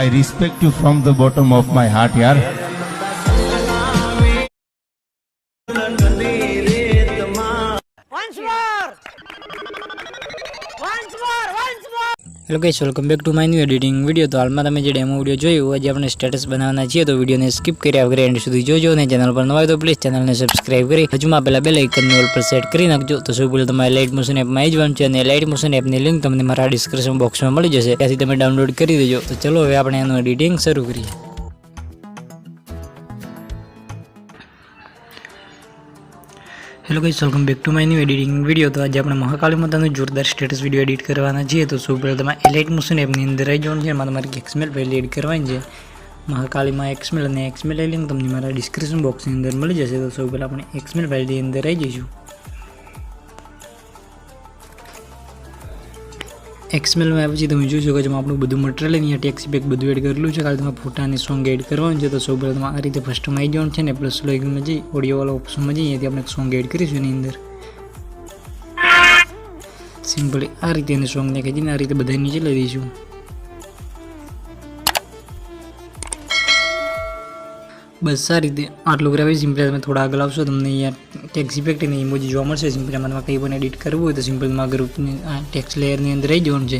I respect you from the bottom of my heart, yaar. Hello guys, welcome back to my new editing video. તો હાલમાં તમે જે demo video જોયું, આજે આપણે સ્ટેટસ બનાવવાના છીએ, તો વિડીયોને સ્કીપ કર્યા વગર એન્ડ સુધી જોજો. અને ચેનલ પર નવા હોય તો પ્લીઝ ચેનલને સબસ્ક્રાઇબ કરી હજુમાં પહેલા બેલ આઇકનને ઓલ પર સેટ કરી નાખજો. તો સૌ પહેલાં તમારે લાઇટ મોશન એપમાં આવી જવાનું છે, અને લાઇટ મોશન એપની લિંક તમને મારા ડિસ્ક્રિપ્શન બોક્સમાં મળી જશે, ત્યાંથી તમે ડાઉનલોડ કરી દેજો. તો ચલો હવે આપણે એનું એડિટિંગ શરૂ કરીએ. Hello guys, welcome back to my new editing video. તો આજે આપણે મહાકાળી માતાનું જોરદાર સ્ટેટસ વિડીયો એડિટ કરવાના છીએ. તો સૌ પહેલાં તમારે એલાઇટ મોશન એપની અંદર આવી જવાનું છે, એમાં તમારે એક્સમેલ પહેલી એડ કરવાની છે. મહાકાળીમાં એક્સમેલ અને એક્સમેલ લિંક તમને મારા ડિસ્ક્રિપ્શન બોક્સની અંદર મળી જશે. તો સૌ પહેલાં આપણે એક્સમેલ ફાઇલની અંદર આવી જઈશું. એક્સમેલમાં પછી તમે જોઈ શકો છો આપણું બધું મટીરિયલ અહીંયા ટેક્સ પેક બધું એડ કરેલું છે. ખાલી તમારે ફોટા અને સોંગ એડ કરવાનું છે. તો સૌ પહેલાં તમારે આ રીતે ફર્સ્ટમાં આવી જવાનું છે, ને પ્લસ લોગિનમાં જઈ ઓડિયોવાળા ઓપ્શનમાં જઈએ, ત્યાંથી આપણે સોંગ એડ કરીશું એની અંદર. સિમ્પલી આ રીતે એને સોંગ નાખી આ રીતે બધા નીચે લઈ દઈશું. બસ આ રીતે આટલું કરાવી. સિમ્પલી તમે થોડા આગળ આવશો તમને અહીંયા ટેક્સ ઇફેક્ટ અને ઇમોજી જોવા મળશે. સિમ્પલી આમાં કંઈ પણ એડિટ કરવું હોય તો સિમ્પલમાં ગ્રુપની આ ટેક્સ લેયરની અંદર આવી જવાનું છે,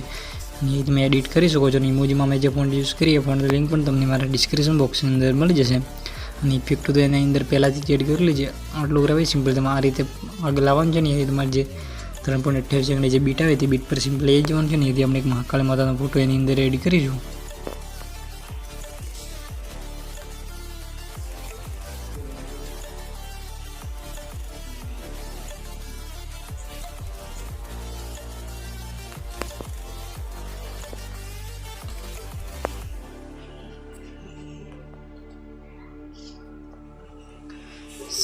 અને એ તમે એડિટ કરી શકો છો. અને ઇમોજીમાં મેં જે ફોન્ટ યુઝ કરીએ ફોન્ટ લિંક પણ તમને મારા ડિસ્ક્રિપ્શન બોક્સની અંદર મળી જશે. અને ઇફેક્ટ તો એના અંદર પહેલાંથી જ એડ કરેલી છે. આટલું કરાવી. સિમ્પલ તમે આ રીતે આગળ લાવવાનું છે, ને એ તમારે જે 3.28 સેકન્ડની જે બીટ આવે તે બીટ પર સિમ્પલી આવી જવાનું છે, ને એથી આપણે એક મહાકાળી માતાનો ફોટો એની અંદર એડ કરીશું.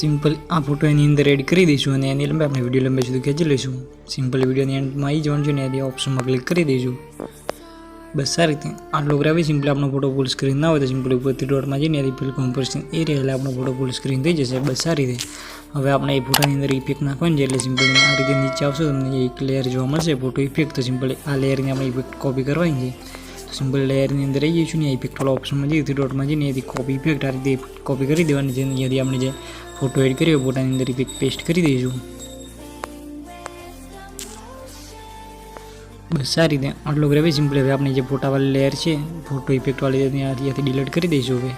સિમ્પલ આ ફોટો એની અંદર એડ કરી દઈશું, અને એની લંબાઈ આપણે વિડીયો લંબાઈ સુધી ખેંચી લઈશું. સિમ્પલ વિડીયોની એન્ડમાં આવી જવાનું છે, ને એની ઓપ્શનમાં ક્લિક કરી દઈશું. બસ આ રીતે આટલું કરાવી. સિમ્પલી આપણો ફોટો ફૂલ સ્ક્રીન ના હોય તો સિમ્પલી ઉપરથી ડોટમાં જઈને એની ફિલ કોમ્પોઝિશન એ રહે એટલે આપણો ફોટો ફૂલ સ્ક્રીન થઈ જશે. બસ આ રીતે હવે આપણે એ ફોટાની અંદર ઇફેક્ટ નાખવાની છે, એટલે સિમ્પલી આ રીતે નીચે આવશો તમને એક લેયર જોવા મળશે ફોટો ઇફેક્ટ. તો સિમ્પલી આ લેયરની આપણે ઇફેક્ટ કોપી કરવાની છે. તો સિમ્પલ લેયરની અંદર આવી જઈશું, ને ઇફેક્ટવાળા ઓપ્શનમાં જઈએ ડોટમાં જઈને એથી કોપી ઇફેક્ટ આ રીતે કોપી કરી દેવાની છે. અહીંયાથી આપણે જે ફોટો એડ કર્યો ફોટાની અંદર ઇફેક્ટ પેસ્ટ કરી દઈશું. બસ આ રીતે આટલું કરાવી. સિમ્પલી હવે આપણે જે ફોટાવાળી લેયર છે ફોટો ઇફેક્ટવાળી ત્યાંથી ડિલીટ કરી દઈશું. હવે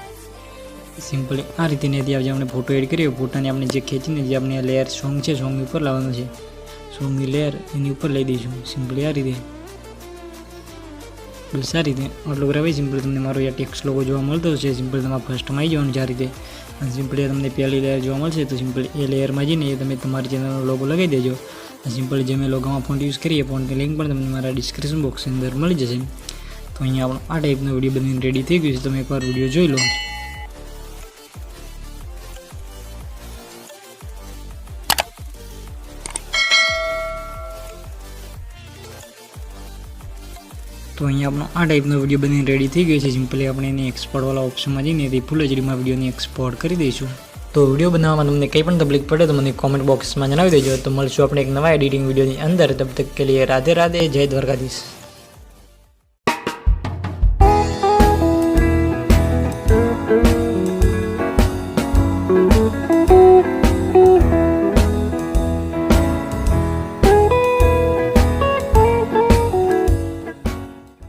સિમ્પલી આ રીતે ત્યાંથી આજે આપણે ફોટો એડ કર્યો ફોટાને આપણે જે ખેંચીને જે આપણે લેયર સોંગ છે સોંગની ઉપર લાવવાનું છે, સોંગની લેયર એની ઉપર લઈ દઈશું. સિમ્પલી આ રીતે બસ આ રીતે આટલું કરાવી. સિમ્પલી તમને મારો આ ટેક્સ્ટ લોગો જોવા મળતો છે. સિમ્પલી તમારે ફર્સ્ટમાં આવી જવાનું છે આ રીતે. અને સિમ્પલી તમને પહેલી લેયર જોવા મળશે, તો સિમ્પલી એ લેયરમાં જઈને એ તમે તમારી ચેનલનો લોગો લગાવી દેજો. સિમ્પલી જે મેં લોગોમાં ફોન્ટ યુઝ કરીએ ફોન્ટની લિંક પણ તમને મારા ડિસ્ક્રિપ્શન બોક્સની અંદર મળી જશે. તો અહીંયા આપણો આ ટાઈપનો વિડીયો બનીને રેડી થઈ ગયું છે. તમે એકવાર વિડીયો જોઈ લો. તો અહીંયા આપણો આ ટાઈપનો વિડીયો બનીને રેડી થઈ ગયો છે. સિમ્પલી આપણે એની એક્સપોર્ટવાળા ઓપ્શનમાં જઈને એથી ફૂલ એચડીમાં વિડીયોની એક્સપોર્ટ કરી દઈશું. તો વિડીયો બનાવવામાં તમને કંઈ પણ તકલીફ પડે તો મને કોમેન્ટ બોક્સમાં જણાવી દેજો. તો મળશું આપણે એક નવા એડિટિંગ વિડીયોની અંદર. તબ તક કે લીએ રાધે રાધે, જય દ્વારકાધીશ.